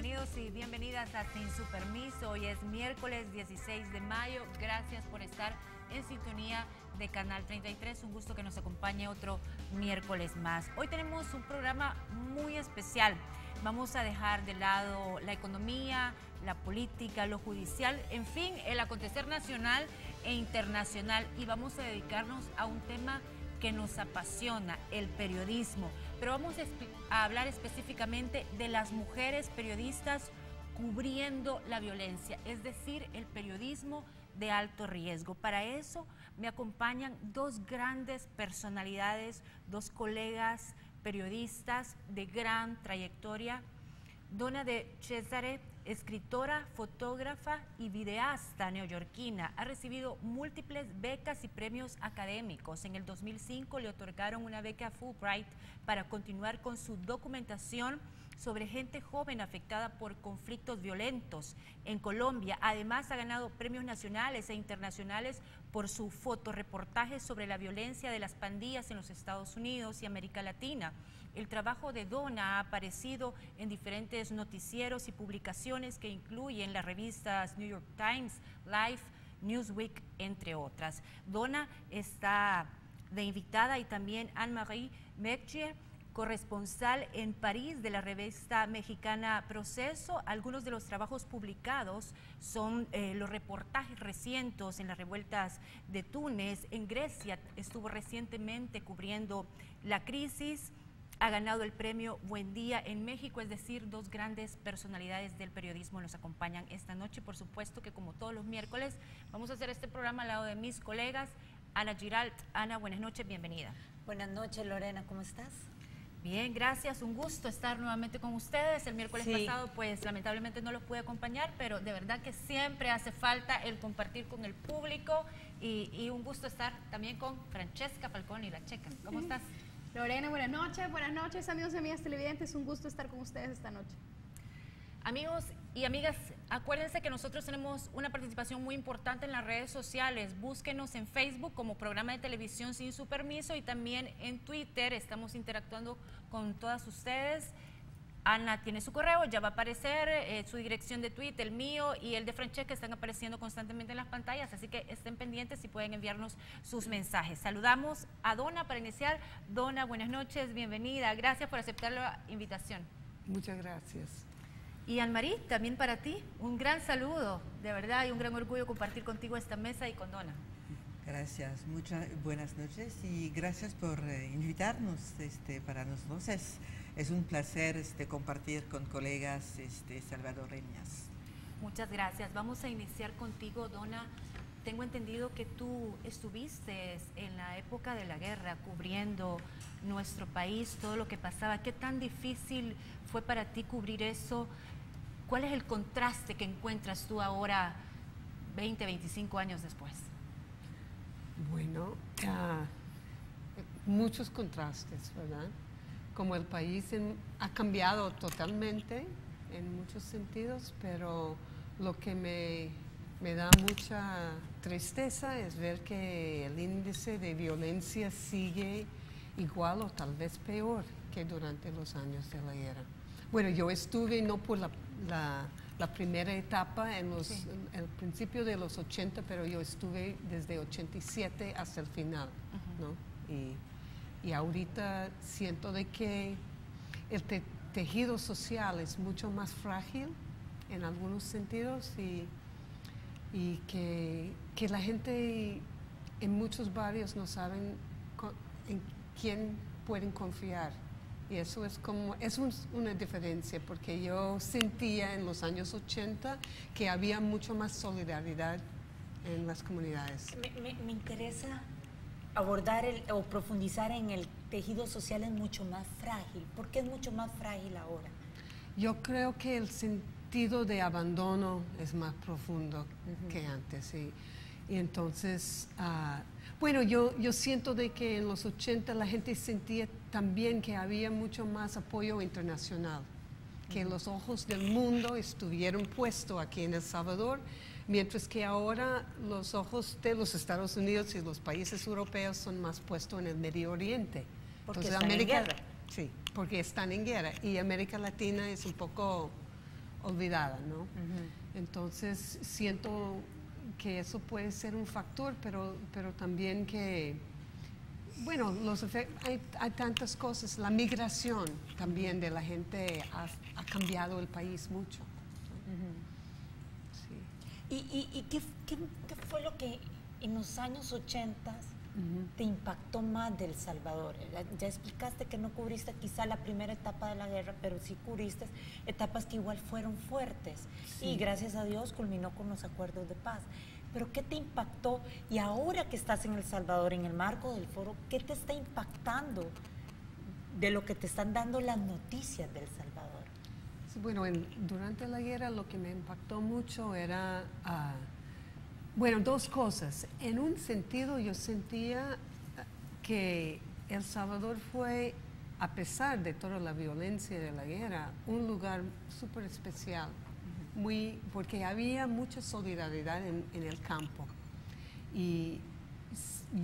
bienvenidos y bienvenidas a Sin Su Permiso. Hoy es miércoles 16 de mayo. Gracias por estar en sintonía de Canal 33. Un gusto que nos acompañe otro miércoles más. Hoy tenemos un programa muy especial. Vamos a dejar de lado la economía, la política, lo judicial, en fin, el acontecer nacional e internacional, y vamos a dedicarnos a un tema que nos apasiona, el periodismo. Pero vamos a hablar específicamente de las mujeres periodistas cubriendo la violencia, es decir, el periodismo de alto riesgo. Para eso me acompañan dos grandes personalidades, dos colegas periodistas de gran trayectoria. Donna De Cesare, escritora, fotógrafa y videasta neoyorquina, ha recibido múltiples becas y premios académicos. En el 2005 le otorgaron una beca Fulbright para continuar con su documentación sobre gente joven afectada por conflictos violentos en Colombia. Además, ha ganado premios nacionales e internacionales por su fotoreportaje sobre la violencia de las pandillas en los Estados Unidos y América Latina. El trabajo de Donna ha aparecido en diferentes noticieros y publicaciones que incluyen las revistas New York Times, Life, Newsweek, entre otras. Donna está de invitada, y también Anne-Marie Mercier, corresponsal en París de la revista mexicana Proceso. Algunos de los trabajos publicados son los reportajes recientes en las revueltas de Túnez. En Grecia estuvo recientemente cubriendo la crisis. Ha ganado el premio Buen Día en México. Es decir, dos grandes personalidades del periodismo nos acompañan esta noche. Por supuesto que, como todos los miércoles, vamos a hacer este programa al lado de mis colegas. Ana Giralt. Ana, buenas noches, bienvenida. Buenas noches, Lorena, ¿cómo estás? Bien, gracias, un gusto estar nuevamente con ustedes. El miércoles pasado, pues lamentablemente no los pude acompañar, pero de verdad que siempre hace falta el compartir con el público, y un gusto estar también con Francesca Falconi, la checa. ¿Cómo estás? Lorena, buenas noches amigos y amigas televidentes, un gusto estar con ustedes esta noche. Amigos y amigas, acuérdense que nosotros tenemos una participación muy importante en las redes sociales. Búsquenos en Facebook como Programa de Televisión Sin Su Permiso, y también en Twitter estamos interactuando con todas ustedes. Ana tiene su correo, ya va a aparecer su dirección de Twitter, el mío y el de Francesca están apareciendo constantemente en las pantallas, así que estén pendientes y pueden enviarnos sus mensajes. Saludamos a Donna para iniciar. Donna, buenas noches, bienvenida, gracias por aceptar la invitación. Muchas gracias. Y Anne-Marie, también para ti, un gran saludo, de verdad, y un gran orgullo compartir contigo esta mesa y con Donna. Gracias, muchas buenas noches y gracias por invitarnos. Para nosotros es un placer compartir con colegas salvadoreñas. Muchas gracias. Vamos a iniciar contigo, Donna. Tengo entendido que tú estuviste en la época de la guerra cubriendo nuestro país, todo lo que pasaba. ¿Qué tan difícil fue para ti cubrir eso? ¿Cuál es el contraste que encuentras tú ahora, 20, 25 años después? Bueno, muchos contrastes, ¿verdad? Como el país ha cambiado totalmente en muchos sentidos, pero lo que me da mucha tristeza es ver que el índice de violencia sigue igual o tal vez peor que durante los años de la guerra. Bueno, yo estuve no por la primera etapa en el principio de los 80, pero yo estuve desde 87 hasta el final, ¿no? Y ahorita siento de que el tejido social es mucho más frágil en algunos sentidos, y que la gente en muchos barrios no saben en quién pueden confiar. Y eso es una diferencia, porque yo sentía en los años 80 que había mucho más solidaridad en las comunidades. Me interesa abordar o profundizar en el tejido social. Es mucho más frágil. ¿Por qué es mucho más frágil ahora? Yo creo que el sentido de abandono es más profundo que antes. Y entonces, bueno, yo siento de que en los 80 la gente sentía también que había mucho más apoyo internacional, que los ojos del mundo estuvieron puestos aquí en El Salvador, mientras que ahora los ojos de los Estados Unidos y los países europeos son más puestos en el Medio Oriente. Porque están en guerra. Sí, porque están en guerra, y América Latina es un poco olvidada, ¿no? Entonces siento que eso puede ser un factor, pero también que, bueno, hay tantas cosas. La migración también de la gente ha cambiado el país mucho. Sí. ¿Y qué fue lo que en los años 80 te impactó más de El Salvador? Ya explicaste que no cubriste quizá la primera etapa de la guerra, pero sí cubriste etapas que igual fueron fuertes. Sí. Y gracias a Dios culminó con los acuerdos de paz. Pero ¿qué te impactó? Y ahora que estás en El Salvador, en el marco del foro, ¿qué te está impactando de lo que te están dando las noticias de El Salvador? Sí, bueno, durante la guerra lo que me impactó mucho era... bueno, dos cosas. En un sentido, yo sentía que El Salvador fue, a pesar de toda la violencia de la guerra, un lugar súper especial, porque había mucha solidaridad en el campo. Y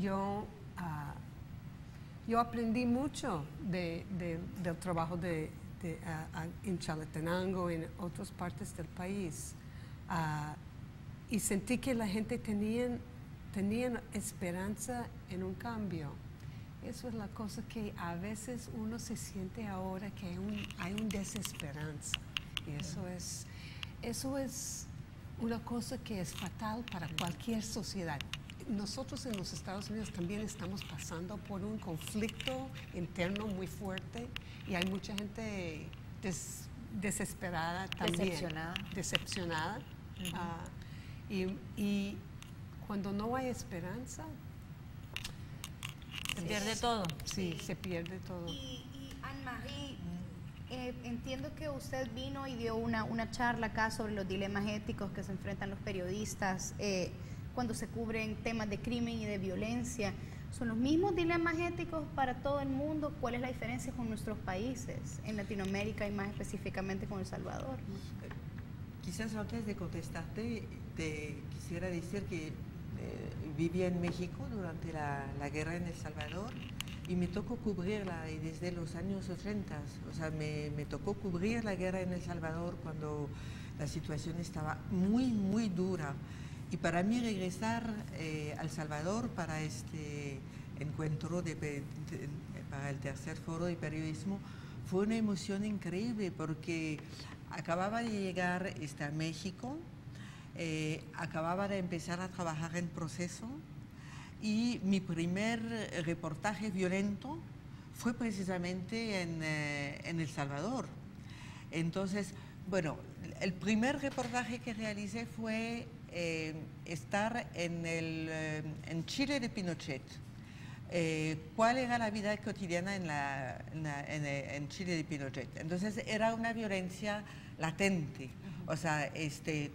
yo aprendí mucho del trabajo en Chalatenango, en otras partes del país. Y sentí que la gente tenían esperanza en un cambio. Eso es la cosa que a veces uno se siente ahora, que hay una desesperanza. Y eso es una cosa que es fatal para cualquier sociedad. Nosotros en los Estados Unidos también estamos pasando por un conflicto interno muy fuerte y hay mucha gente desesperada también. Decepcionada. Y cuando no hay esperanza, se pierde todo. Sí, se pierde todo. Y Anne-Marie, entiendo que usted vino y dio una charla acá sobre los dilemas éticos que se enfrentan los periodistas cuando se cubren temas de crimen y de violencia. ¿Son los mismos dilemas éticos para todo el mundo? ¿Cuál es la diferencia con nuestros países en Latinoamérica y más específicamente con El Salvador? Quizás antes de contestarte, te quisiera decir que viví en México durante la guerra en El Salvador y me tocó cubrirla y desde los años 80. O sea, me tocó cubrir la guerra en El Salvador cuando la situación estaba muy, muy dura. Y para mí regresar a El Salvador para este encuentro para el tercer foro de periodismo fue una emoción increíble porque acababa de llegar a México, acababa de empezar a trabajar en Proceso y mi primer reportaje violento fue precisamente en El Salvador. Entonces, bueno, el primer reportaje que realicé fue estar en Chile de Pinochet. ¿Cuál era la vida cotidiana en Chile de Pinochet? Entonces era una violencia latente, o sea,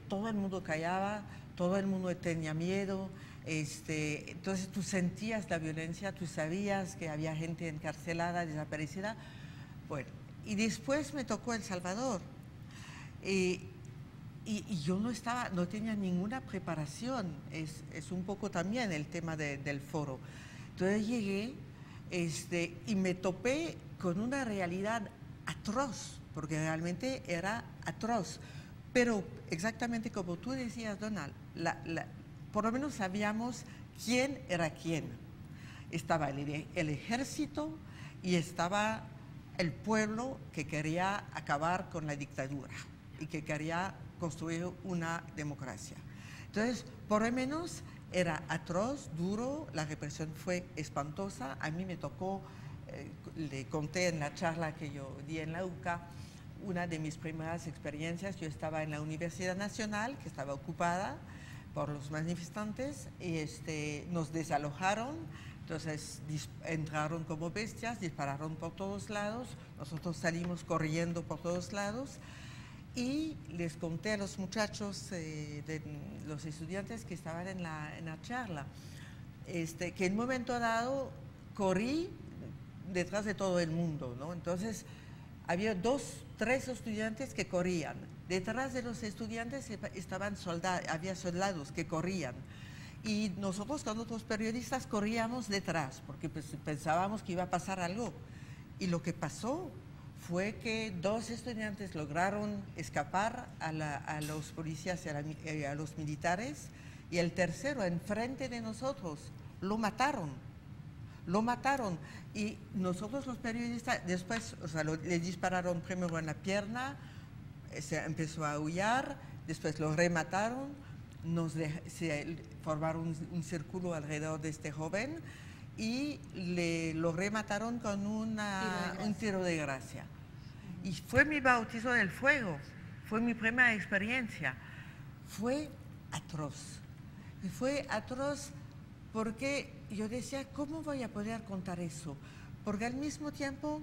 todo el mundo callaba, todo el mundo tenía miedo, entonces tú sentías la violencia, tú sabías que había gente encarcelada, desaparecida. Bueno, y después me tocó El Salvador. Y yo no tenía ninguna preparación, es un poco también el tema del foro. Entonces llegué y me topé con una realidad atroz, porque realmente era atroz. Pero exactamente como tú decías, Donald, por lo menos sabíamos quién era quién. Estaba el ejército y estaba el pueblo que quería acabar con la dictadura y que quería construir una democracia. Entonces, por lo menos era atroz, duro, la represión fue espantosa. A mí me tocó, le conté en la charla que yo di en la UCA, una de mis primeras experiencias. Yo estaba en la Universidad Nacional, que estaba ocupada por los manifestantes, y nos desalojaron. Entonces entraron como bestias, dispararon por todos lados, nosotros salimos corriendo por todos lados. Y les conté a los muchachos, los estudiantes que estaban en la charla, que en un momento dado corrí detrás de todo el mundo, ¿no? Entonces había 3 estudiantes que corrían. Detrás de los estudiantes había soldados que corrían. Y nosotros con otros periodistas corríamos detrás, porque pues, pensábamos que iba a pasar algo. Y lo que pasó fue que 2 estudiantes lograron escapar a los policías y a los militares, y el tercero, enfrente de nosotros, lo mataron. Lo mataron. Y nosotros los periodistas, después, o sea, le dispararon primero en la pierna, se empezó a aullar, después lo remataron, se formaron un círculo alrededor de este joven y lo remataron con un tiro de gracia. Y fue mi bautizo del fuego, fue mi primera experiencia. Fue atroz. Y fue atroz porque yo decía, ¿cómo voy a poder contar eso? Porque al mismo tiempo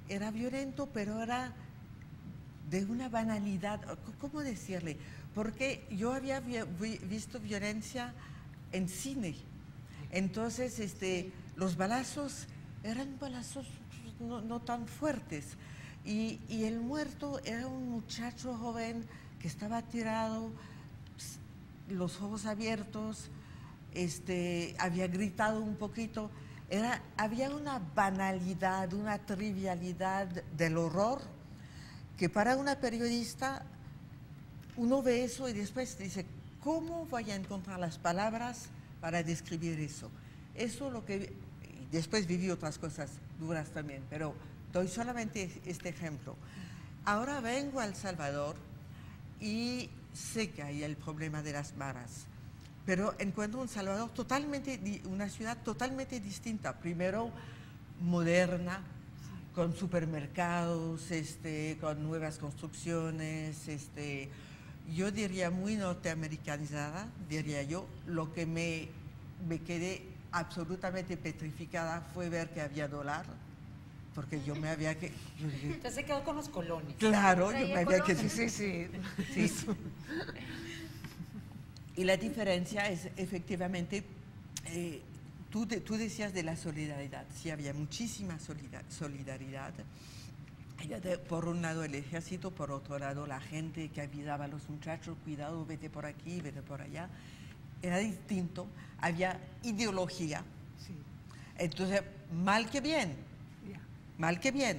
era violento, pero era de una banalidad, ¿cómo decirle? Porque yo había visto violencia en cine. Entonces, los balazos eran balazos no tan fuertes. Y el muerto era un muchacho joven que estaba tirado, los ojos abiertos, había gritado un poquito. Había una banalidad, una trivialidad del horror, que para una periodista uno ve eso y después dice, ¿cómo voy a encontrar las palabras para describir eso? Eso lo que... Después viví otras cosas duras también, pero doy solamente este ejemplo. Ahora vengo a El Salvador y sé que hay el problema de las maras, pero encuentro un Salvador una ciudad totalmente distinta. Primero, moderna, con supermercados, con nuevas construcciones, yo diría muy norteamericanizada, diría yo. Lo que me quedé absolutamente petrificada fue ver que había dólar, porque yo me había que... Usted se quedó con los colones. Claro, yo me había que... Sí. Y la diferencia es efectivamente, tú decías de la solidaridad. Sí, había muchísima solidaridad. Por un lado el ejército, por otro lado la gente que avisaba a los muchachos, cuidado, vete por aquí, vete por allá. Era distinto, había ideología. Sí. Entonces, mal que bien,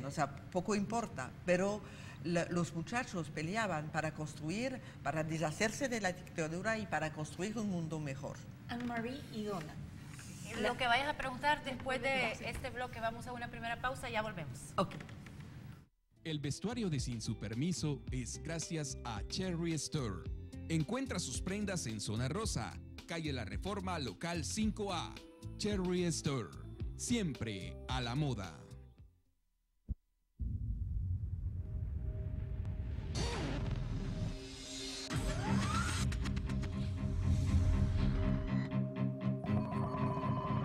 o sea, poco importa, pero los muchachos peleaban para construir, para deshacerse de la dictadura y para construir un mundo mejor. Anne-Marie y Donna. Lo que vayas a preguntar después de este bloque, vamos a una primera pausa y ya volvemos. Ok. El vestuario de Sin Su Permiso es gracias a Cherry Store. Encuentra sus prendas en Zona Rosa, calle La Reforma, local 5A. Cherry Store, siempre a la moda.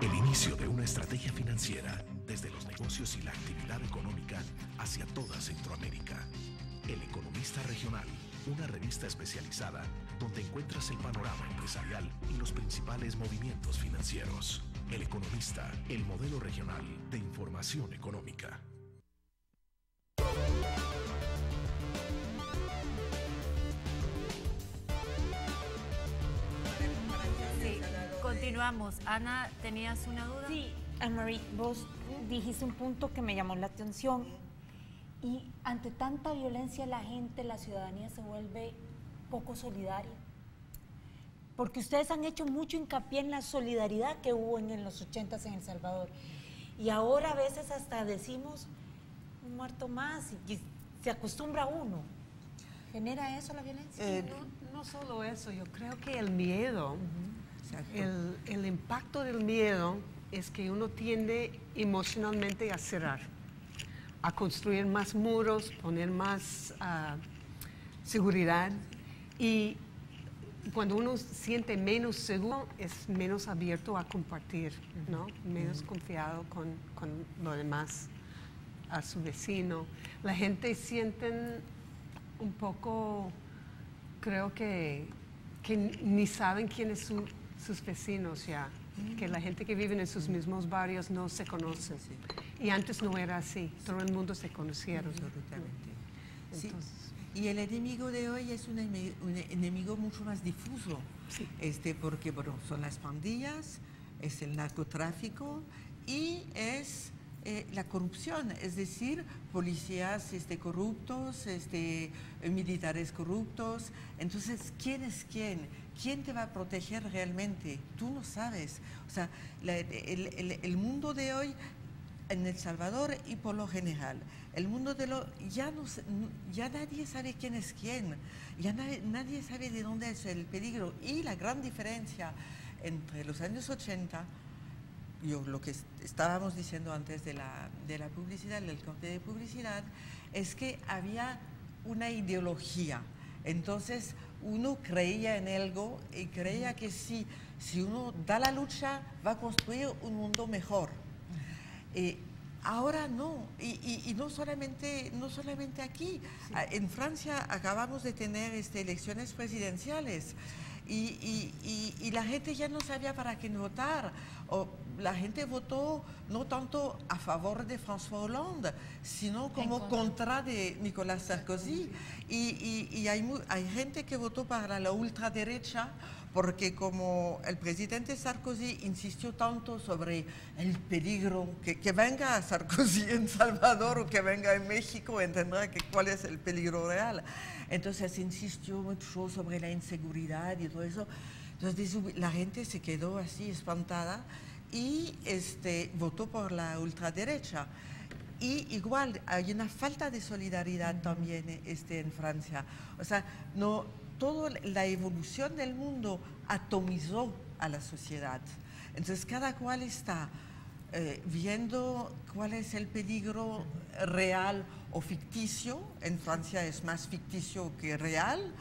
El inicio de una estrategia financiera, desde los negocios y la actividad económica hacia toda Centroamérica. El Economista Regional, una revista especializada donde encuentras el panorama empresarial y los principales movimientos financieros. El Economista, el modelo regional de información económica. Sí, continuamos. Ana, ¿tenías una duda? Sí, Anne-Marie, vos dijiste un punto que me llamó la atención. Y ante tanta violencia la ciudadanía se vuelve poco solidaria. Porque ustedes han hecho mucho hincapié en la solidaridad que hubo en los 80s en El Salvador. Y ahora a veces hasta decimos un muerto más y se acostumbra uno. ¿Genera eso la violencia? No solo eso, yo creo que el miedo, el impacto del miedo es que uno tiende emocionalmente a cerrar, a construir más muros, poner más seguridad, y cuando uno siente menos seguro es menos abierto a compartir, ¿no? Menos confiado con lo demás, a su vecino. La gente sienten un poco, creo que ni saben quiénes son sus vecinos ya, que la gente que vive en sus mismos barrios no se conoce. Y antes no era así, todo el mundo se conocieron. Absolutamente. Sí. Entonces, Y el enemigo de hoy es un enemigo mucho más difuso, porque bueno, son las pandillas, es el narcotráfico y es la corrupción, es decir, policías corruptos, militares corruptos. Entonces, ¿quién es quién? ¿Quién te va a proteger realmente? Tú no sabes. O sea, el mundo de hoy en El Salvador y por lo general, el mundo de lo ya nadie sabe quién es quién, ya nadie sabe de dónde es el peligro. Y la gran diferencia entre los años 80, lo que estábamos diciendo antes de la publicidad, del corte de publicidad, es que había una ideología. Entonces uno creía en algo y creía que si uno da la lucha va a construir un mundo mejor. Ahora no, y no solamente aquí. Sí. En Francia acabamos de tener elecciones presidenciales y la gente ya no sabía para quién votar. O la gente votó no tanto a favor de François Hollande, sino como contra de Nicolas Sarkozy. Y hay gente que votó para la ultraderecha, porque como el presidente Sarkozy insistió tanto sobre el peligro, que venga Sarkozy en Salvador o que venga en México, entenderá cuál es el peligro real. Entonces insistió mucho sobre la inseguridad y todo eso. Entonces la gente se quedó así espantada y votó por la ultraderecha. Y igual hay una falta de solidaridad también en Francia. O sea, toda la evolución del mundo atomizó a la sociedad. Entonces cada cual está viendo cuál es el peligro real o ficticio. En Francia es más ficticio que real.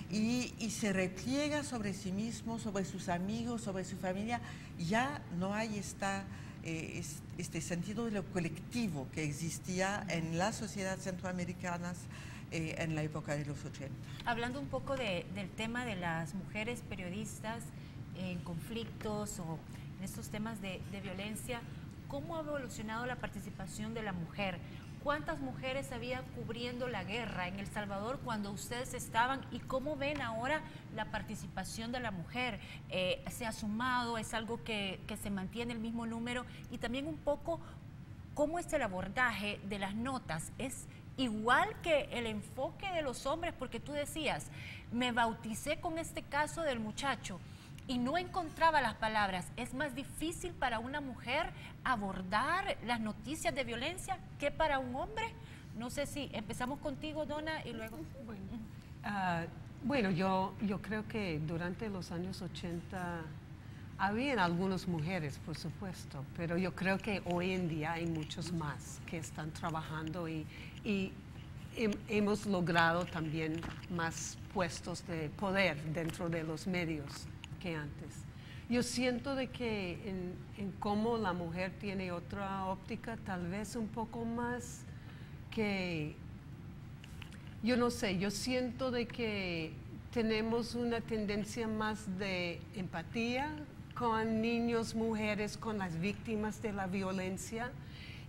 Y se repliega sobre sí mismo, sobre sus amigos, sobre su familia. Ya no hay este sentido de lo colectivo que existía en las sociedades centroamericanas en la época de los 80. Hablando un poco del tema de las mujeres periodistas en conflictos o en estos temas de violencia, ¿cómo ha evolucionado la participación de la mujer? ¿Cuántas mujeres había cubriendo la guerra en El Salvador cuando ustedes estaban? ¿Y cómo ven ahora la participación de la mujer? ¿Se ha sumado? ¿Es algo que se mantiene el mismo número? Y también un poco, ¿cómo es el abordaje de las notas? ¿Es igual que el enfoque de los hombres? Porque tú decías, me bauticé con este caso del muchacho y no encontraba las palabras. ¿Es más difícil para una mujer abordar las noticias de violencia que para un hombre? No sé si empezamos contigo, Donna, y luego... Bueno, yo creo que durante los años 80 habían algunas mujeres, por supuesto, pero yo creo que hoy en día hay muchos más que están trabajando y hemos logrado también más puestos de poder dentro de los medios que antes. Yo siento de que en cómo la mujer tiene otra óptica, tal vez un poco más que, yo no sé, yo siento de que tenemos una tendencia más de empatía con niños, mujeres, con las víctimas de la violencia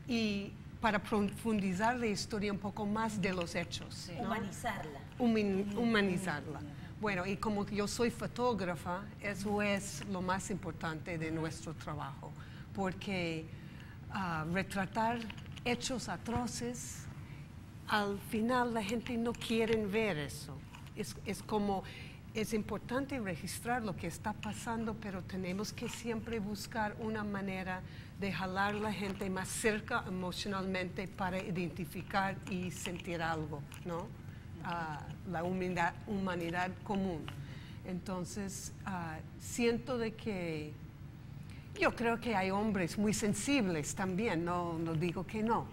y para profundizar la historia un poco más de los hechos. Sí. ¿No? Humanizarla. Humanizarla. Bueno, y como yo soy fotógrafa, eso es lo más importante de nuestro trabajo, porque retratar hechos atroces, al final la gente no quiere ver eso. Es importante registrar lo que está pasando, pero tenemos que siempre buscar una manera de jalar a la gente más cerca emocionalmente para identificar y sentir algo, ¿no? La humanidad común. Entonces, siento de que yo creo que hay hombres muy sensibles también, no digo que no,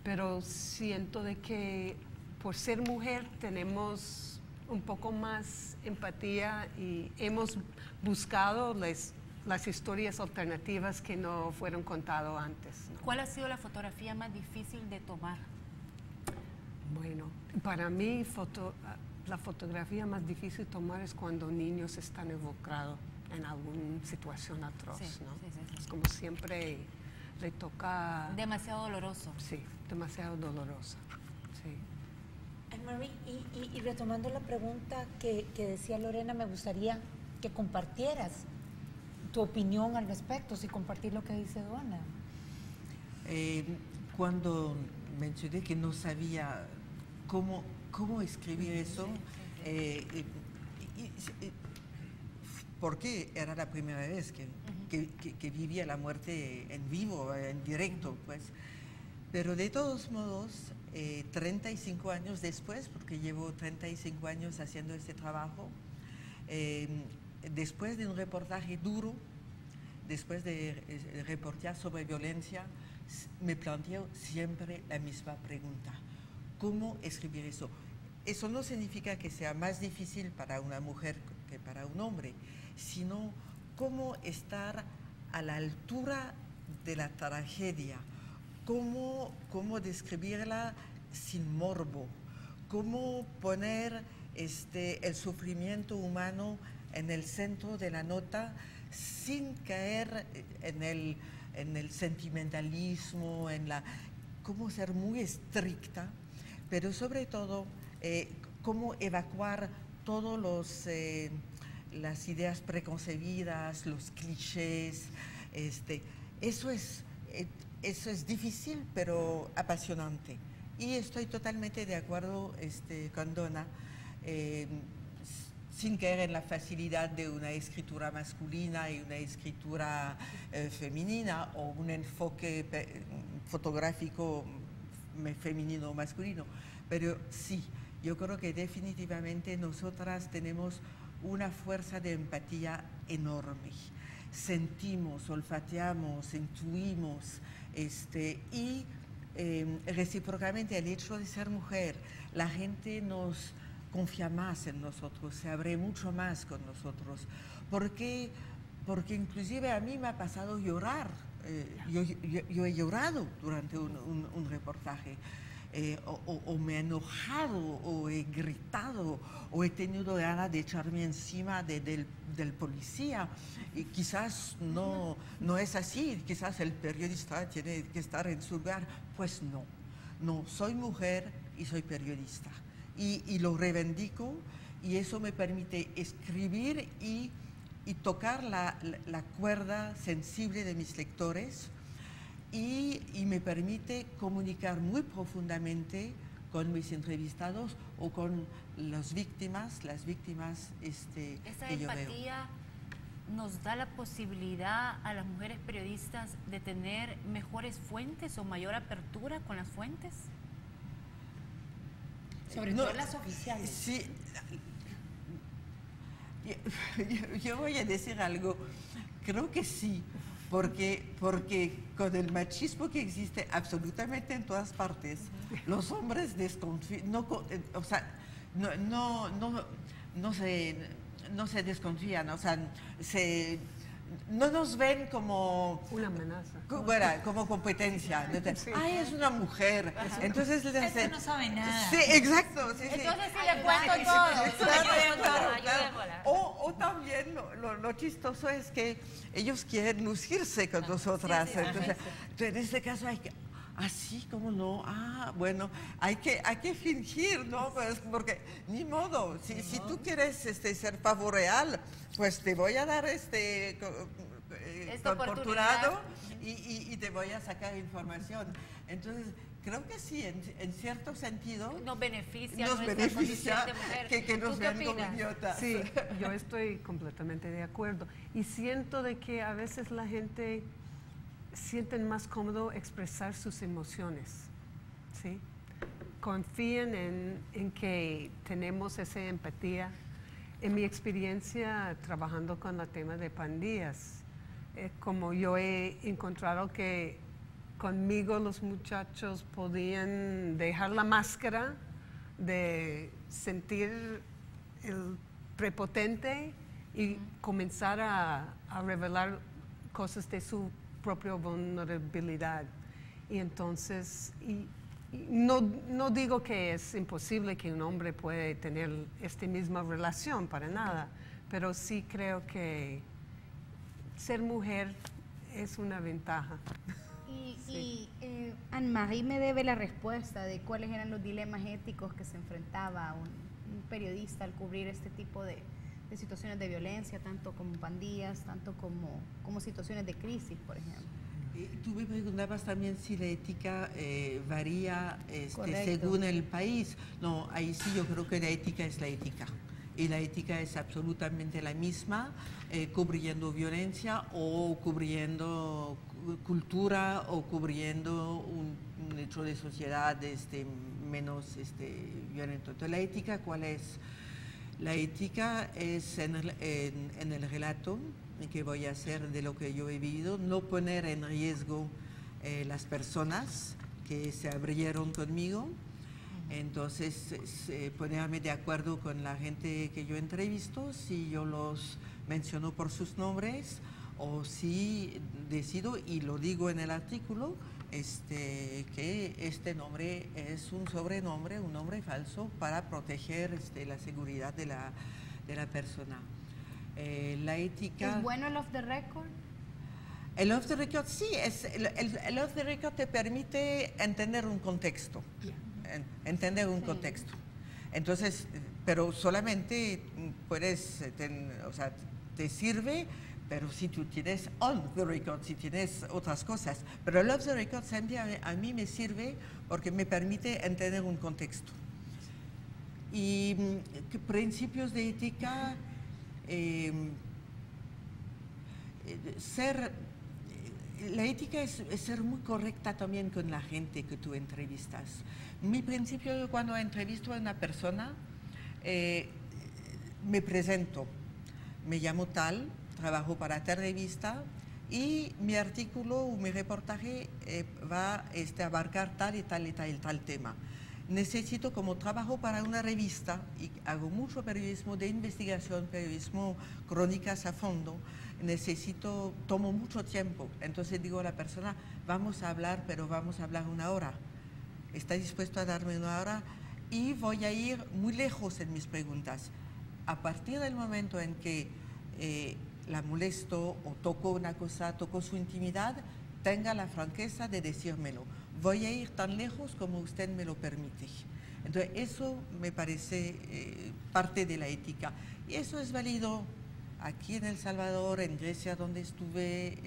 pero siento de que por ser mujer tenemos un poco más empatía y hemos buscado las historias alternativas que no fueron contadas antes, ¿no? ¿Cuál ha sido la fotografía más difícil de tomar? Bueno, para mí la fotografía más difícil de tomar es cuando niños están involucrados en alguna situación atroz, sí, ¿no? Sí. Es como siempre le toca... Demasiado doloroso. Sí, demasiado doloroso, sí. Anne-Marie, y retomando la pregunta que decía Lorena, me gustaría que compartieras tu opinión al respecto, si compartir lo que dice Donna. Cuando mencioné que no sabía cómo escribir eso, porque era la primera vez que vivía la muerte en vivo, en directo, pues. Pero de todos modos, 35 años después, porque llevo 35 años haciendo este trabajo, después de un reportaje duro, después de reportear sobre violencia, me planteo siempre la misma pregunta: ¿cómo escribir eso? Eso no significa que sea más difícil para una mujer que para un hombre, sino cómo estar a la altura de la tragedia, cómo describirla sin morbo, cómo poner el sufrimiento humano en el centro de la nota sin caer en el sentimentalismo, cómo ser muy estricta, pero sobre todo cómo evacuar todos las ideas preconcebidas, los clichés. Eso es difícil, pero apasionante. Y estoy totalmente de acuerdo con Donna, sin caer en la facilidad de una escritura masculina y una escritura femenina, o un enfoque fotográfico femenino o masculino. Pero sí, yo creo que definitivamente nosotras tenemos una fuerza de empatía enorme. Sentimos, olfateamos, intuimos, y recíprocamente el hecho de ser mujer, la gente nos confía más en nosotros, se abre mucho más con nosotros, porque inclusive a mí me ha pasado llorar. Yo he llorado durante un reportaje, o me he enojado, o he gritado, o he tenido ganas de echarme encima del policía. Y quizás no es así, quizás el periodista tiene que estar en su lugar. Pues no, soy mujer y soy periodista. Y lo reivindico, y eso me permite escribir y tocar la cuerda sensible de mis lectores, y me permite comunicar muy profundamente con mis entrevistados o con las víctimas Esa que yo veo. empatía nos da la posibilidad a las mujeres periodistas de tener mejores fuentes o mayor apertura con las fuentes. Sobre todo las oficiales. Sí, yo voy a decir algo. Creo que sí, porque con el machismo que existe absolutamente en todas partes, los hombres desconfían, no se desconfían, o sea, no nos ven como una amenaza, como competencia. Sí. Ay, es una mujer. Ajá. Entonces esta no sabe nada. Sí, exacto. Sí, entonces sí le cuento todo. Claro. O también lo chistoso es que ellos quieren lucirse con nosotras. Sí, entonces, en este caso hay que... Así como no, bueno, hay que fingir, ¿no? Pues porque ni modo, si tú quieres ser pavo real, pues te voy a dar torturado y te voy a sacar información. Entonces, creo que sí, en cierto sentido nos beneficia de mujer. Que nos vean como idiotas. Sí, yo estoy completamente de acuerdo, y siento de que a veces la gente sienten más cómodo expresar sus emociones, ¿sí? Confíen en que tenemos esa empatía. En mi experiencia trabajando con el tema de pandillas, como yo he encontrado que conmigo los muchachos podían dejar la máscara de sentir el prepotente y comenzar a revelar cosas de su propia vulnerabilidad. Y entonces, no digo que es imposible que un hombre pueda tener esta misma relación, para nada, pero sí creo que ser mujer es una ventaja. Y Anne-Marie me debe la respuesta de cuáles eran los dilemas éticos que se enfrentaba un periodista al cubrir este tipo de situaciones de violencia, tanto como pandillas, tanto como situaciones de crisis, por ejemplo. Tú me preguntabas también si la ética varía Correcto. según el país. No, ahí sí yo creo que la ética es la ética. Y la ética es absolutamente la misma, cubriendo violencia o cubriendo cultura o cubriendo un hecho de sociedad menos violento. Entonces, ¿la ética cuál es? La ética es en el relato que voy a hacer de lo que yo he vivido, no poner en riesgo las personas que se abrieron conmigo. Entonces, ponerme de acuerdo con la gente que yo entrevisto, si yo los menciono por sus nombres o si decido, y lo digo en el artículo, que este nombre es un sobrenombre, un nombre falso para proteger la seguridad de la persona. La ética... ¿Es bueno el off the record? El off the record sí, el off the record te permite entender un contexto. Entender un contexto. Entonces, pero solamente puedes, o sea, te sirve, pero si tú tienes on the record, si tienes otras cosas. Pero el off the record siempre a mí me sirve porque me permite entender un contexto. Y principios de ética, la ética es ser muy correcta también con la gente que tú entrevistas. Mi principio cuando entrevisto a una persona, me presento, me llamo tal, trabajo para tal revista y mi artículo o mi reportaje va a abarcar tal y tal y tal y tal tema. Necesito, como trabajo para una revista y hago mucho periodismo de investigación, periodismo crónicas a fondo, tomo mucho tiempo. Entonces digo a la persona, vamos a hablar, pero vamos a hablar 1 hora. ¿Está dispuesto a darme 1 hora? Y voy a ir muy lejos en mis preguntas. A partir del momento en que la molesto o toco una cosa, toco su intimidad, tenga la franqueza de decírmelo. Voy a ir tan lejos como usted me lo permite. Entonces, eso me parece parte de la ética. Y eso es válido aquí en El Salvador, en Grecia, donde estuve,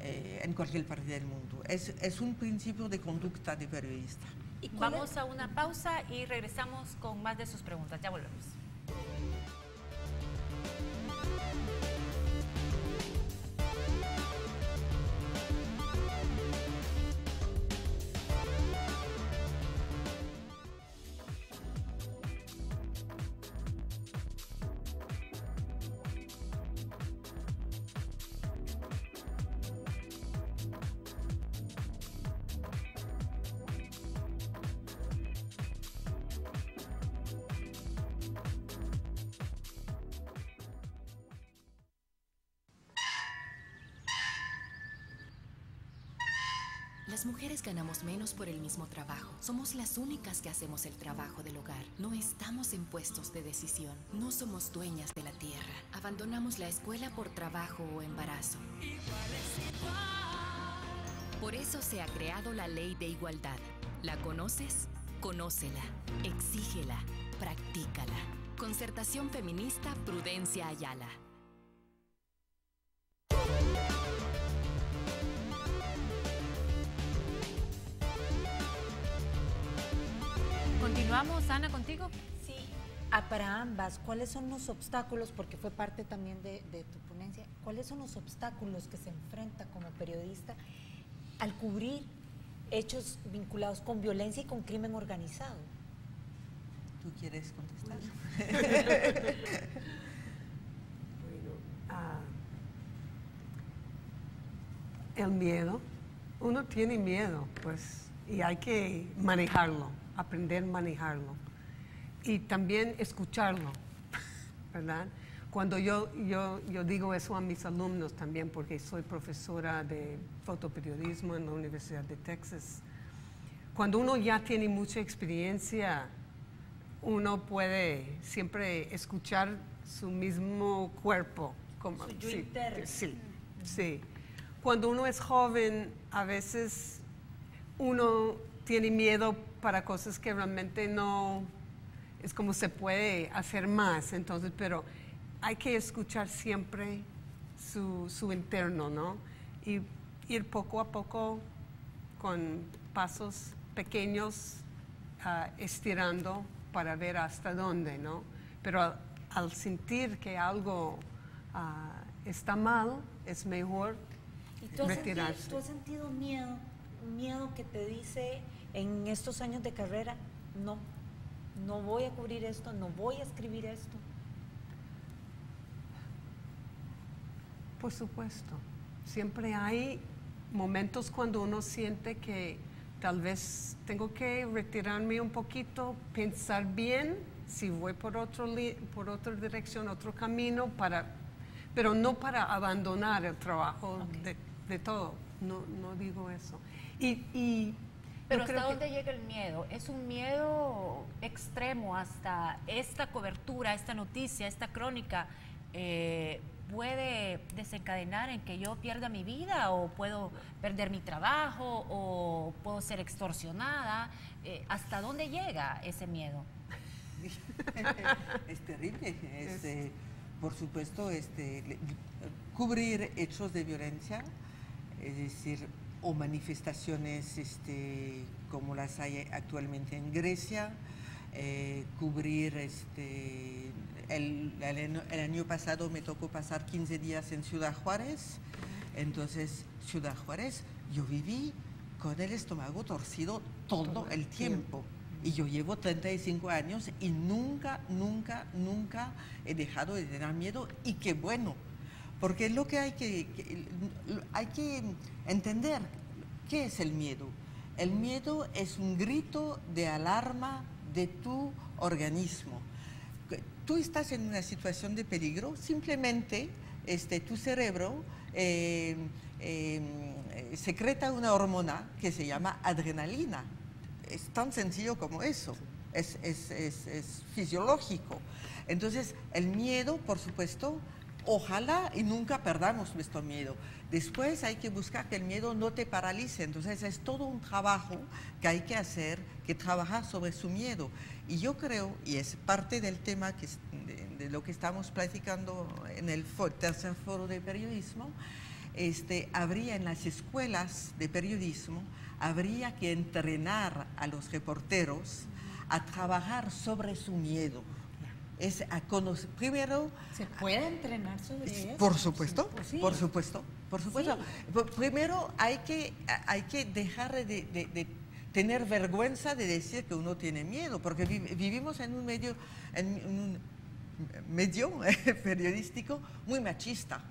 en cualquier parte del mundo. Es un principio de conducta de periodista. Vamos a una pausa y regresamos con más de sus preguntas. Ya volvemos. Las mujeres ganamos menos por el mismo trabajo. Somos las únicas que hacemos el trabajo del hogar. No estamos en puestos de decisión. No somos dueñas de la tierra. Abandonamos la escuela por trabajo o embarazo. Por eso se ha creado la Ley de Igualdad. ¿La conoces? Conócela. Exígela. Practícala. Concertación Feminista Prudencia Ayala. Continuamos, Ana, contigo. Sí, para ambas, ¿cuáles son los obstáculos, porque fue parte también de tu ponencia, cuáles son los obstáculos que se enfrenta como periodista al cubrir hechos vinculados con violencia y con crimen organizado? ¿Tú quieres contestar? El miedo. Uno tiene miedo, pues, y hay que manejarlo, aprender a manejarlo. Y también escucharlo, ¿verdad? Cuando yo digo eso a mis alumnos también, porque soy profesora de fotoperiodismo en la Universidad de Texas. Cuando uno ya tiene mucha experiencia, uno puede siempre escuchar su mismo cuerpo. Como, Su yo interno. Sí, sí. Cuando uno es joven, a veces uno tiene miedo para cosas que realmente no es como se puede hacer más. Entonces, pero hay que escuchar siempre su interno, ¿no? Y ir poco a poco con pasos pequeños, estirando para ver hasta dónde, ¿no? Pero al sentir que algo está mal, es mejor retirarse. ¿Tú has sentido miedo? Un miedo que te dice en estos años de carrera, no voy a cubrir esto, no voy a escribir esto. Por supuesto. Siempre hay momentos cuando uno siente que tal vez tengo que retirarme un poquito, pensar bien si voy por otra dirección, otro camino, pero no para abandonar el trabajo de todo. No digo eso. Pero ¿hasta dónde llega el miedo? ¿Es un miedo extremo hasta esta cobertura, esta noticia, esta crónica? ¿Puede desencadenar en que yo pierda mi vida o puedo perder mi trabajo o puedo ser extorsionada? ¿Hasta dónde llega ese miedo? Es terrible. Por supuesto, cubrir hechos de violencia, es decir, o manifestaciones como las hay actualmente en Grecia, cubrir el año pasado me tocó pasar 15 días en Ciudad Juárez. Entonces, Ciudad Juárez, yo viví con el estómago torcido todo el tiempo. Y yo llevo 35 años y nunca he dejado de tener miedo. Y qué bueno, porque es lo que hay que entender. ¿Qué es el miedo? El miedo es un grito de alarma de tu organismo. Tú estás en una situación de peligro, simplemente tu cerebro secreta una hormona que se llama adrenalina. Es tan sencillo como eso, es fisiológico. Entonces, el miedo, por supuesto, ojalá y nunca perdamos nuestro miedo. Después hay que buscar que el miedo no te paralice. Entonces, es todo un trabajo que hay que hacer, que trabajar sobre su miedo. Y yo creo, y es parte del tema de lo que estamos platicando en el tercer foro de periodismo, habría en las escuelas de periodismo, habría que entrenar a los reporteros a trabajar sobre su miedo. Es a conocer, primero... ¿Se puede entrenar sobre eso? Por supuesto, sí. por supuesto. Sí. Primero hay que dejar de tener vergüenza de decir que uno tiene miedo, porque vivimos en un medio periodístico muy machista.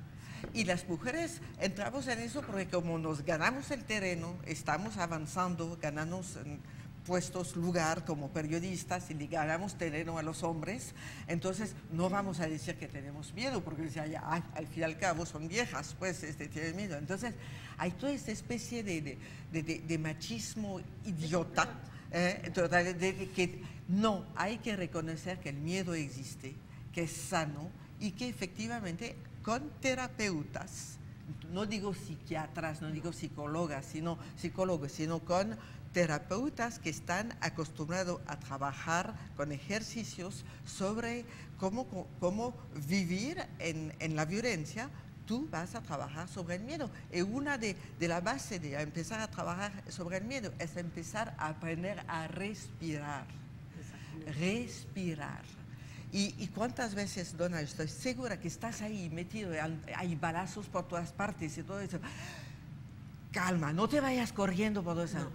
Y las mujeres entramos en eso porque como nos ganamos el terreno, estamos avanzando, ganamos puestos, lugar como periodistas y le ganamos terreno a los hombres, entonces no vamos a decir que tenemos miedo, porque al fin y al cabo son viejas, pues tienen miedo. Entonces hay toda esta especie de machismo idiota, que no, hay que reconocer que el miedo existe, que es sano y que efectivamente con terapeutas, no digo psiquiatras, no digo psicólogas, sino con terapeutas que están acostumbrados a trabajar con ejercicios sobre cómo vivir en la violencia. Tú vas a trabajar sobre el miedo. Y una de la base de empezar a trabajar sobre el miedo es empezar a aprender a respirar. Respirar. ¿Y cuántas veces, Donna, estoy segura que estás ahí metido, hay balazos por todas partes y todo eso? Calma, no te vayas corriendo por todo eso. No.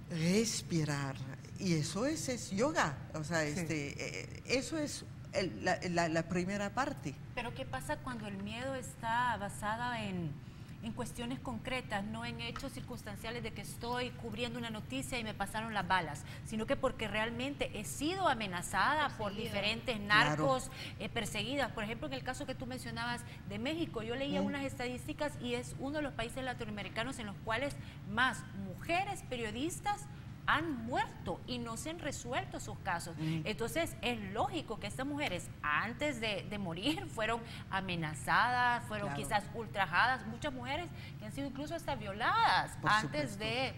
Respirar. Y eso es yoga. O sea, eso es la primera parte. Pero ¿qué pasa cuando el miedo está basado en cuestiones concretas, no en hechos circunstanciales de que estoy cubriendo una noticia y me pasaron las balas, sino que porque realmente he sido amenazada por diferentes narcos, perseguidas? Por ejemplo, en el caso que tú mencionabas de México, yo leía unas estadísticas y es uno de los países latinoamericanos en los cuales más mujeres periodistas han muerto y no se han resuelto sus casos. Entonces es lógico que estas mujeres antes de morir fueron amenazadas, fueron quizás ultrajadas, muchas mujeres que han sido incluso hasta violadas antes de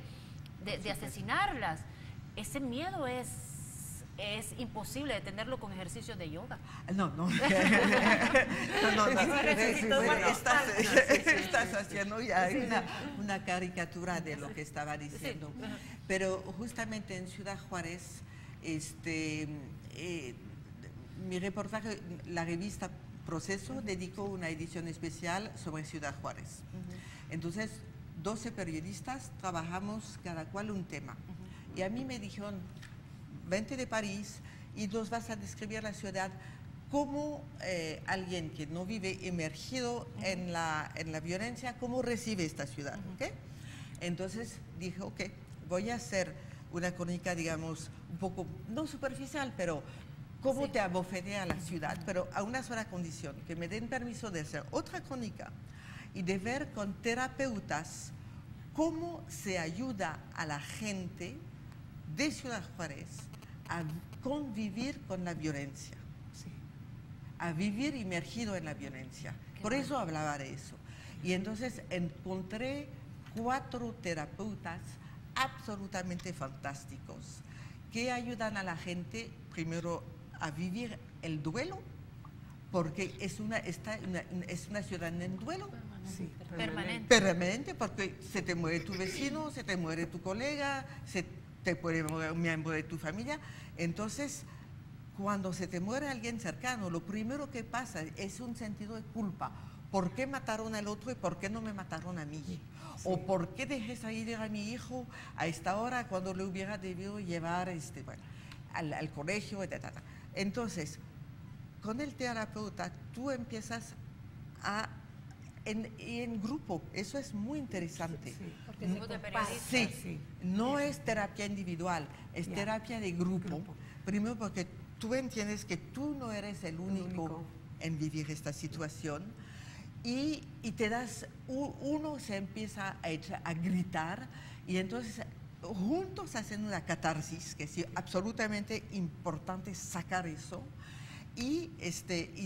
asesinarlas. Ese miedo es es imposible detenerlo con ejercicios de yoga. No, no. Estás haciendo ya una caricatura de lo que estaba diciendo. Pero justamente en Ciudad Juárez, mi reportaje, la revista Proceso dedicó una edición especial sobre Ciudad Juárez. Entonces, 12 periodistas trabajamos cada cual un tema. Y a mí me dijeron, vente de París y nos vas a describir la ciudad como alguien que no vive emergido en la violencia, cómo recibe esta ciudad. ¿Okay? Entonces dije, ok, voy a hacer una crónica, digamos, un poco, no superficial, pero cómo te abofetea la ciudad, pero a una sola condición, que me den permiso de hacer otra crónica y de ver con terapeutas cómo se ayuda a la gente de Ciudad Juárez a convivir con la violencia, a vivir inmergido en la violencia. Por eso hablaba de eso. Y entonces encontré 4 terapeutas absolutamente fantásticos que ayudan a la gente, primero, a vivir el duelo, porque es una ciudad en duelo. Sí, Permanente, porque se te muere tu vecino, se te muere tu colega, se te puede morir un miembro de tu familia. Entonces, cuando se te muere alguien cercano, lo primero que pasa es un sentido de culpa. ¿Por qué mataron al otro y por qué no me mataron a mí? Sí. ¿O por qué dejé salir a mi hijo a esta hora cuando le hubiera debido llevar al colegio, etc.? Entonces, con el terapeuta tú empiezas en grupo, eso es muy interesante. Sí, no es terapia individual, es terapia de grupo. Primero porque tú entiendes que tú no eres el único en vivir esta situación y te das, uno se empieza a gritar y entonces juntos hacen una catarsis, que es absolutamente importante sacar eso y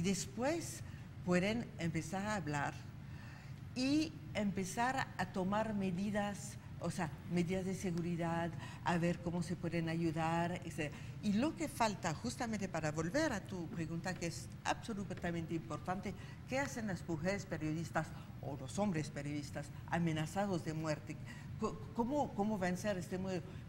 después pueden empezar a hablar y empezar a tomar medidas, o sea, medidas de seguridad, a ver cómo se pueden ayudar, etc. Y lo que falta, justamente para volver a tu pregunta, que es absolutamente importante, ¿qué hacen las mujeres periodistas o los hombres periodistas amenazados de muerte? ¿Cómo vencer este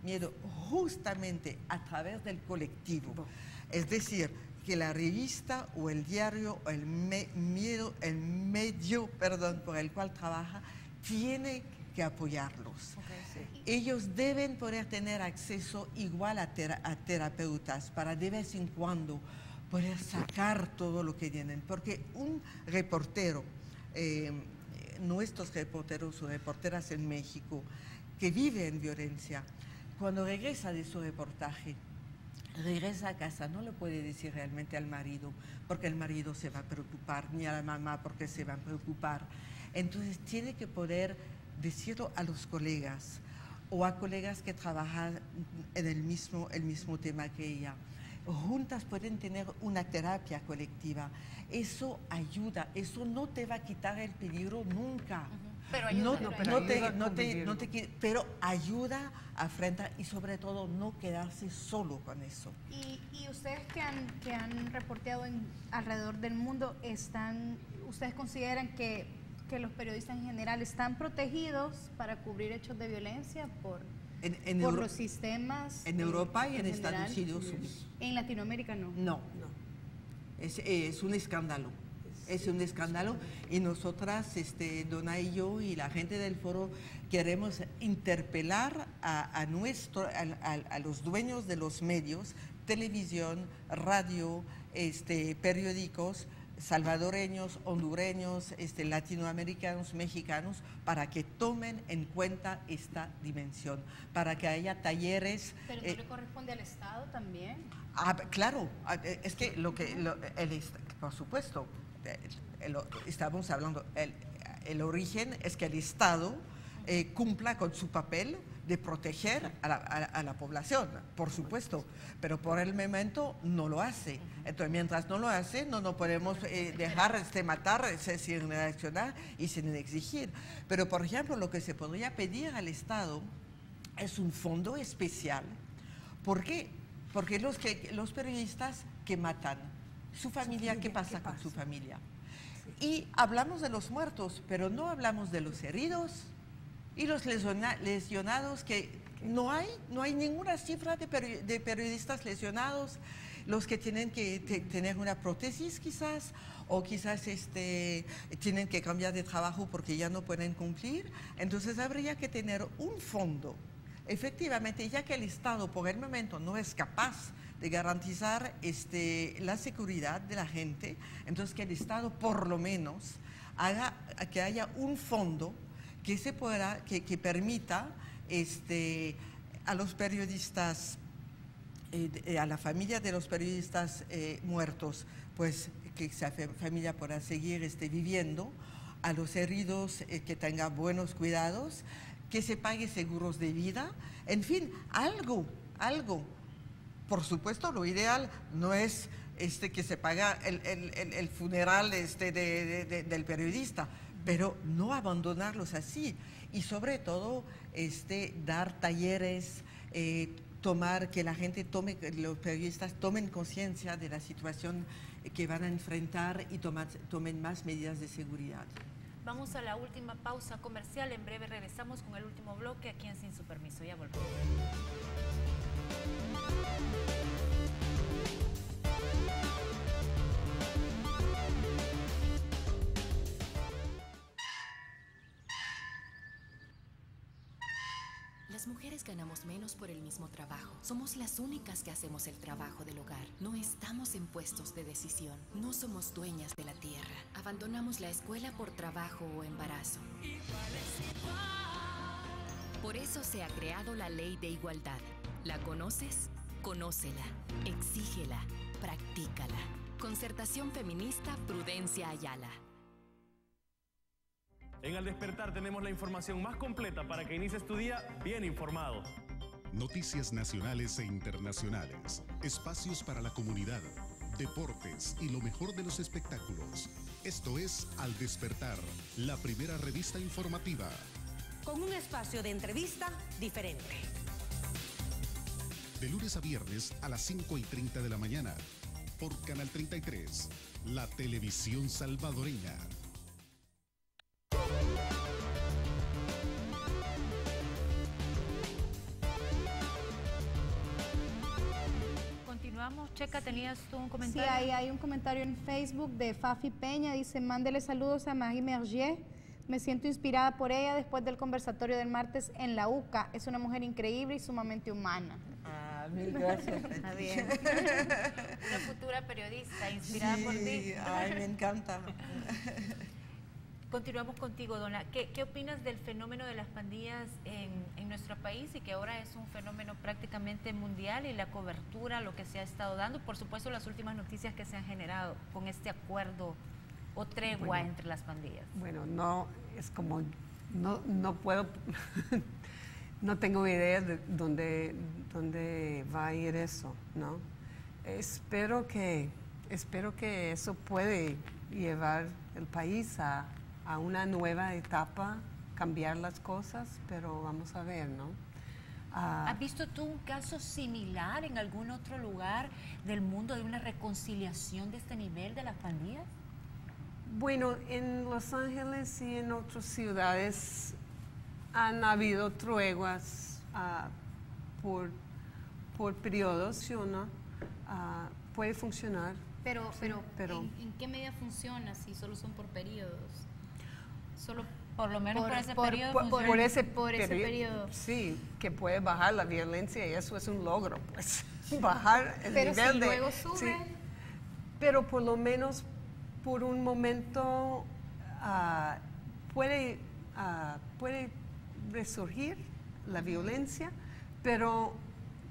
miedo? Justamente a través del colectivo. Es decir, que la revista o el diario o el medio por el cual trabaja tiene que apoyarlos. Ellos deben poder tener acceso igual a terapeutas para de vez en cuando poder sacar todo lo que tienen. Porque un reportero, nuestros reporteros o reporteras en México, que vive en violencia, cuando regresa de su reportaje, regresa a casa, no le puede decir realmente al marido, porque el marido se va a preocupar, ni a la mamá porque se va a preocupar. Entonces tiene que poder decirlo a los colegas o a colegas que trabajan en el mismo tema que ella. Juntas pueden tener una terapia colectiva. Eso ayuda, eso no te va a quitar el peligro nunca. Pero ayuda, pero ayuda a afrontar y sobre todo no quedarse solo con eso. Y ustedes que han reporteado alrededor del mundo, ¿ustedes consideran que los periodistas en general están protegidos para cubrir hechos de violencia por los sistemas? En Europa y en Estados Unidos. ¿En Latinoamérica no? No. Es un escándalo. Es un escándalo y nosotras, Donna y yo y la gente del foro queremos interpelar a los dueños de los medios, televisión, radio, periódicos, salvadoreños, hondureños, latinoamericanos, mexicanos, para que tomen en cuenta esta dimensión, para que haya talleres. ¿Pero no le corresponde al Estado también? Claro, es que por supuesto, estamos hablando, el origen es que el Estado cumpla con su papel de proteger a la población, por supuesto, pero por el momento no lo hace. Entonces, mientras no lo hace, no podemos dejar matar sin reaccionar y sin exigir. Pero, por ejemplo, lo que se podría pedir al Estado es un fondo especial, porque Porque los periodistas que matan, su familia, ¿qué pasa con su familia? Sí. Y hablamos de los muertos, pero no hablamos de los heridos y los lesionados, que no hay ninguna cifra de periodistas lesionados, los que tienen que tener una prótesis quizás, o quizás tienen que cambiar de trabajo porque ya no pueden cumplir. Entonces habría que tener un fondo. Efectivamente, ya que el Estado por el momento no es capaz de garantizar la seguridad de la gente, entonces que el Estado por lo menos haga que haya un fondo que permita a los periodistas, a la familia de los periodistas muertos, pues que esa familia pueda seguir viviendo, a los heridos que tengan buenos cuidados, que se pague seguros de vida, en fin, algo. Por supuesto, lo ideal no es que se paga el funeral del periodista, pero no abandonarlos así. Y sobre todo, dar talleres, que la gente los periodistas tomen conciencia de la situación que van a enfrentar y tomen más medidas de seguridad. Vamos a la última pausa comercial. En breve regresamos con el último bloque aquí en Sin Su Permiso. Ya volvemos. Las mujeres ganamos menos por el mismo trabajo. Somos las únicas que hacemos el trabajo del hogar. No estamos en puestos de decisión. No somos dueñas de la tierra. Abandonamos la escuela por trabajo o embarazo. Por eso se ha creado la Ley de Igualdad. ¿La conoces? Conócela, exígela, practícala. Concertación Feminista Prudencia Ayala. En Al Despertar tenemos la información más completa para que inicies tu día bien informado. Noticias nacionales e internacionales, espacios para la comunidad, deportes y lo mejor de los espectáculos. Esto es Al Despertar, la primera revista informativa. Con un espacio de entrevista diferente. De lunes a viernes a las 5:30 de la mañana, por Canal 33, la televisión salvadoreña. Continuamos. Checa, ¿tenías tú un comentario? Sí, ahí hay un comentario en Facebook de Fafi Peña. Dice, mándele saludos a Marie Mergier. Me siento inspirada por ella después del conversatorio del martes en la UCA. Es una mujer increíble y sumamente humana. Ah, mil gracias. Está bien. Una futura periodista inspirada por ti. Ay, me encanta. Continuamos contigo, Dona. ¿Qué opinas del fenómeno de las pandillas en nuestro país y que ahora es un fenómeno prácticamente mundial y la cobertura, lo que se ha estado dando? Por supuesto, las últimas noticias que se han generado con este acuerdo o tregua entre las pandillas. Bueno, no, es como, no puedo, no tengo idea de dónde va a ir eso, ¿no? Espero que eso puede llevar el país a una nueva etapa, cambiar las cosas, pero vamos a ver, ¿no? ¿Has visto tú un caso similar en algún otro lugar del mundo de una reconciliación de este nivel de las pandillas? Bueno, en Los Ángeles y en otras ciudades han habido treguas por periodos, ¿sí o no? Puede funcionar. Pero pero ¿en qué medida funciona si solo son por periodos? Solo por lo menos por ese periodo. Por ese periodo. Sí, que puede bajar la violencia y eso es un logro, pues. Bajar el pero nivel si de... luego sube. Sí, pero por lo menos por un momento puede resurgir la violencia, pero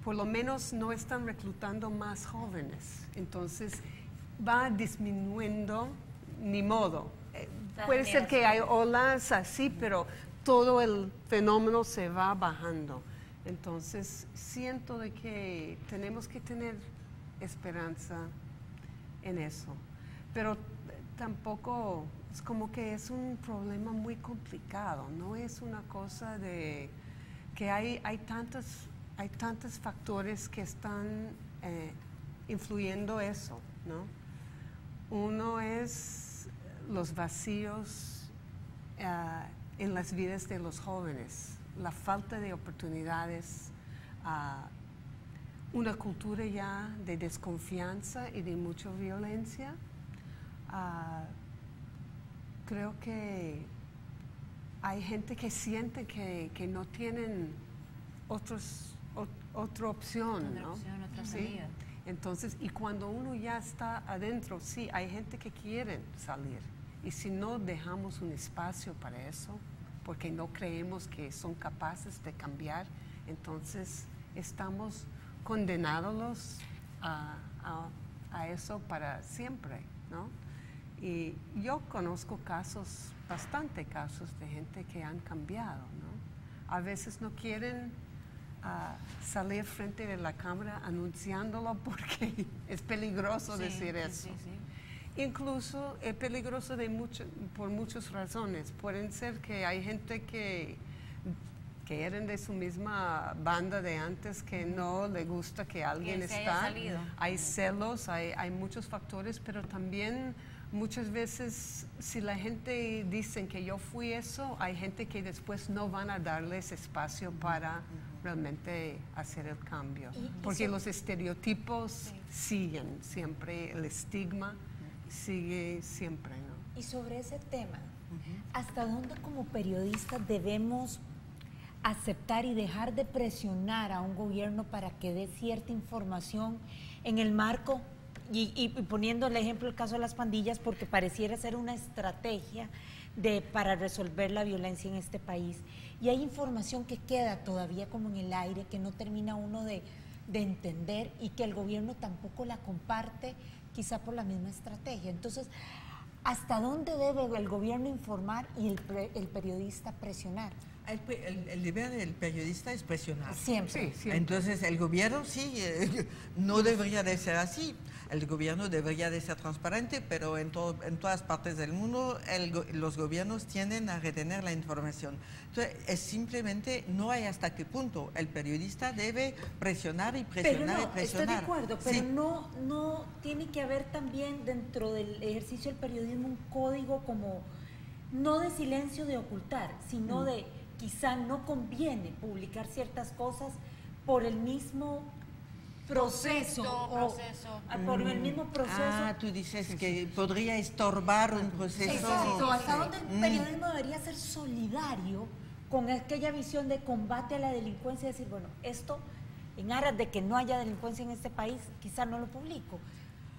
por lo menos no están reclutando más jóvenes. Entonces va disminuyendo, ni modo. Puede ser que hay olas así, pero todo el fenómeno se va bajando. Entonces siento de que tenemos que tener esperanza en eso. Pero tampoco es como que es un problema muy complicado, no es una cosa de que hay tantos factores que están influyendo eso, ¿no? Uno es los vacíos en las vidas de los jóvenes, la falta de oportunidades, una cultura ya de desconfianza y de mucha violencia. Creo que hay gente que siente que no tienen otra opción, ¿no? Otra Sí. salida. Entonces, y cuando uno ya está adentro, sí, hay gente que quiere salir. Y si no dejamos un espacio para eso, porque no creemos que son capaces de cambiar, entonces estamos condenándolos a eso para siempre, ¿no? Y yo conozco casos, bastante casos de gente que han cambiado, ¿no? A veces no quieren salir frente de la cámara anunciándolo porque es peligroso decir eso. Sí. Incluso es peligroso por muchas razones. Pueden ser que hay gente que eran de su misma banda de antes que no le gusta que alguien está. Hay celos, hay muchos factores, pero también muchas veces si la gente dice que yo fui eso, hay gente que después no van a darles espacio para realmente hacer el cambio. Porque los estereotipos siguen siempre, el estigma sigue siempre, ¿no? Y sobre ese tema, ¿hasta dónde como periodistas debemos aceptar y dejar de presionar a un gobierno para que dé cierta información en el marco, y poniendo el ejemplo el caso de las pandillas, porque pareciera ser una estrategia para resolver la violencia en este país, y hay información que queda todavía como en el aire, que no termina uno de entender, y que el gobierno tampoco la comparte, quizá por la misma estrategia? Entonces, ¿hasta dónde debe el gobierno informar y el periodista presionar? El deber del periodista es presionar. Siempre. Sí, siempre. Entonces el gobierno sí, no debería de ser así. El gobierno debería de ser transparente, pero en todas partes del mundo los gobiernos tienden a retener la información. Entonces es simplemente, no hay hasta qué punto. El periodista debe presionar y presionar y presionar. Estoy de acuerdo, pero sí. no tiene que haber también dentro del ejercicio del periodismo un código como, no de silencio de ocultar, sino de quizá no conviene publicar ciertas cosas por el mismo proceso. Por el mismo proceso. Ah, tú dices que podría estorbar un proceso. Exacto, hasta donde el periodismo debería ser solidario con aquella visión de combate a la delincuencia, decir, bueno, esto en aras de que no haya delincuencia en este país, quizá no lo publico.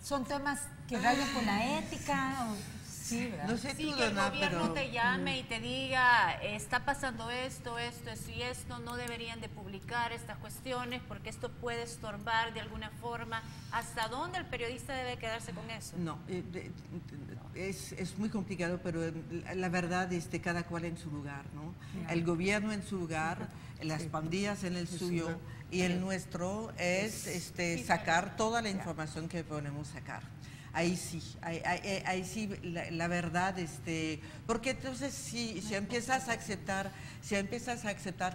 Son temas que rayan con la ética. Sí, ¿verdad? No sé sí, tú, que el Dana, gobierno pero te llame y te diga, está pasando esto y esto, no deberían de publicar estas cuestiones porque esto puede estorbar de alguna forma. ¿Hasta dónde el periodista debe quedarse con eso? No, es muy complicado, pero la verdad es de cada cual en su lugar, ¿no? El gobierno en su lugar, las pandillas en el suyo, y el nuestro es sacar toda la información que podemos sacar. Ahí sí, la verdad, porque entonces si empiezas a aceptar,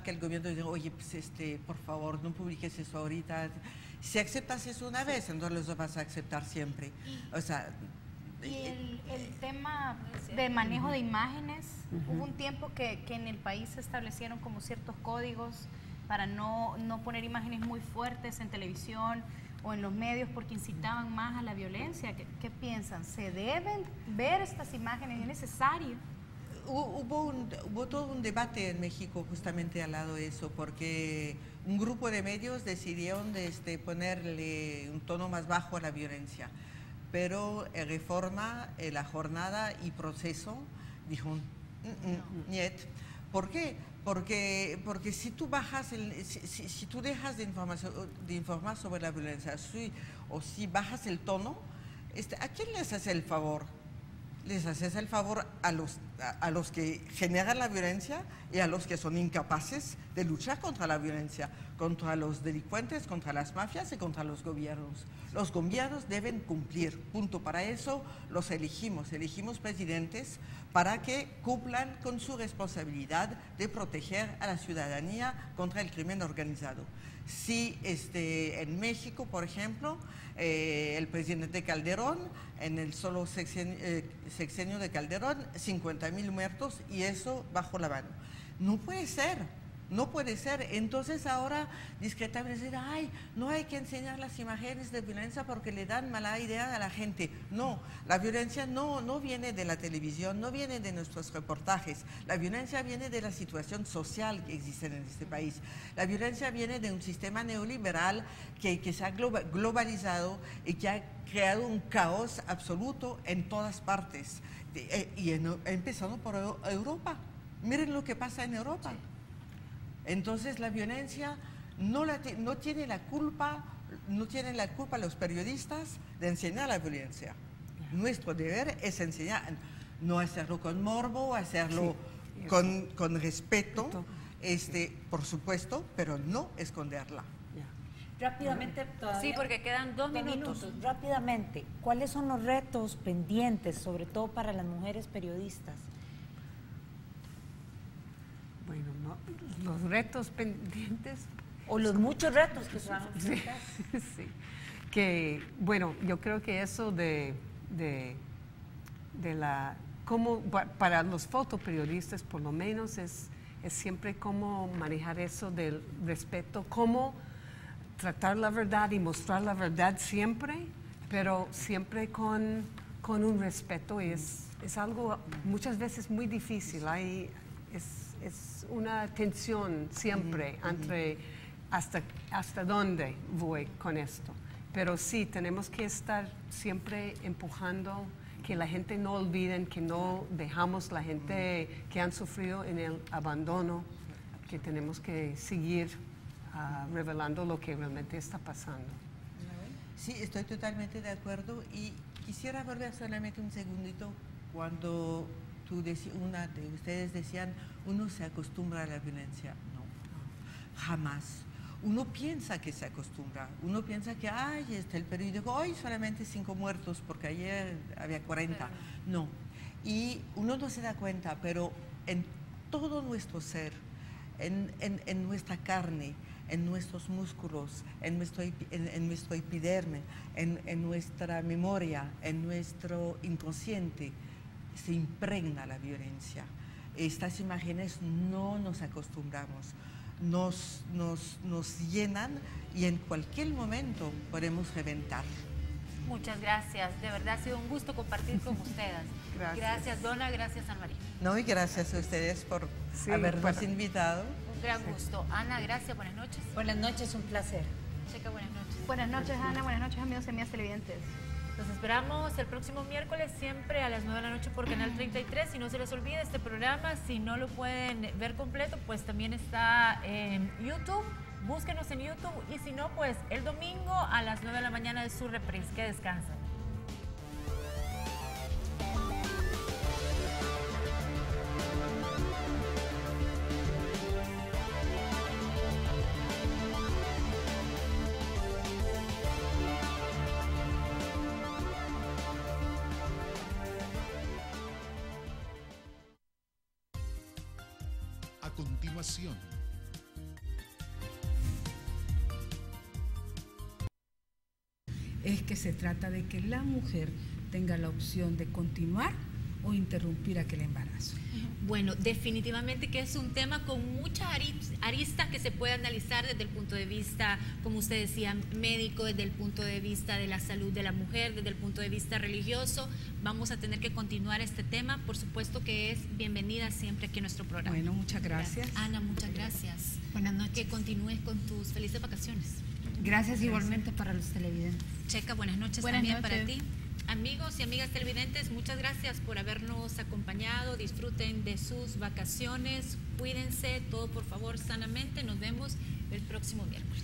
que el gobierno dice, oye, pues por favor, no publiques eso ahorita. Si aceptas eso una vez, entonces lo vas a aceptar siempre. O sea, y el tema de manejo de imágenes, hubo un tiempo que en el país se establecieron como ciertos códigos para no poner imágenes muy fuertes en televisión o en los medios porque incitaban más a la violencia. ¿Qué piensan? ¿Se deben ver estas imágenes? ¿Es necesario? Hubo todo un debate en México justamente al lado de eso, porque un grupo de medios decidieron ponerle un tono más bajo a la violencia, pero Reforma, La Jornada y Proceso dijo, niet. ¿Por qué? Porque si tú bajas, si tú dejas de informar sobre la violencia, o si bajas el tono, ¿a quién les haces el favor? Les haces el favor a a los que generan la violencia y a los que son incapaces de luchar contra la violencia, contra los delincuentes, contra las mafias y contra los gobiernos. Los gobiernos deben cumplir, punto. Para eso los elegimos presidentes para que cumplan con su responsabilidad de proteger a la ciudadanía contra el crimen organizado. Si en México, por ejemplo, el presidente Calderón, en el solo sexenio de Calderón, 50.000 muertos, y eso bajo la mano. No puede ser. No puede ser. Entonces ahora discretamente decir, ay, no hay que enseñar las imágenes de violencia porque le dan mala idea a la gente. No, la violencia no viene de la televisión, no viene de nuestros reportajes. La violencia viene de la situación social que existe en este país. La violencia viene de un sistema neoliberal que se ha globalizado y que ha creado un caos absoluto en todas partes. Empezando por Europa. Miren lo que pasa en Europa. Sí. Entonces la violencia no tiene la culpa los periodistas de enseñar la violencia. Nuestro deber es enseñar, no hacerlo con morbo, hacerlo con respeto, por supuesto, pero no esconderla. Rápidamente, sí, porque quedan 2 minutos. Rápidamente, ¿cuáles son los retos pendientes, sobre todo para las mujeres periodistas? Bueno, los retos pendientes. O los muchos retos que se van a enfrentar. Sí. Que, bueno, yo creo que eso cómo, para los fotoperiodistas por lo menos es siempre cómo manejar eso del respeto, cómo tratar la verdad y mostrar la verdad siempre, pero siempre con un respeto. Y es algo muchas veces muy difícil. Es una tensión siempre entre hasta dónde voy con esto. Pero sí, tenemos que estar siempre empujando que la gente no olviden, que no dejamos la gente que han sufrido en el abandono, que tenemos que seguir revelando lo que realmente está pasando. Sí, estoy totalmente de acuerdo y quisiera volver solamente un segundito cuando una de ustedes decían, uno se acostumbra a la violencia. No, jamás. Uno piensa que se acostumbra, uno piensa que, ay, está el periódico, hoy solamente 5 muertos porque ayer había 40. No, y uno no se da cuenta, pero en todo nuestro ser, en nuestra carne, en nuestros músculos, en nuestro epiderme, en nuestra memoria, en nuestro inconsciente, se impregna la violencia. Estas imágenes no nos acostumbramos, nos llenan y en cualquier momento podemos reventar. Muchas gracias, de verdad ha sido un gusto compartir con ustedes. Gracias Donna, gracias Ana María. No, y gracias a ustedes por habernos invitado. Un gran gusto. Ana, gracias, buenas noches. Buenas noches, un placer. Checa, buenas noches. Buenas noches Ana, buenas noches amigos y amigas televidentes. Los esperamos el próximo miércoles, siempre a las 9 de la noche por Canal 33. Y no se les olvide este programa, si no lo pueden ver completo, pues también está en YouTube. Búsquenos en YouTube y si no, pues el domingo a las 9 de la mañana es su reprise. Que descansen. A continuación, es que se trata de que la mujer tenga la opción de continuar o interrumpir aquel embarazo. Bueno, definitivamente que es un tema con muchas aristas que se puede analizar desde el punto de vista, como usted decía, médico, desde el punto de vista de la salud de la mujer, desde el punto de vista religioso. Vamos a tener que continuar este tema. Por supuesto que es bienvenida siempre aquí en nuestro programa. Bueno, muchas gracias. Ana, muchas gracias. Buenas noches. Que continúes con tus felices vacaciones. Gracias igualmente para los televidentes. Checa, buenas noches también para ti. Amigos y amigas televidentes, muchas gracias por habernos acompañado. Disfruten de sus vacaciones, cuídense, todo por favor sanamente. Nos vemos el próximo miércoles.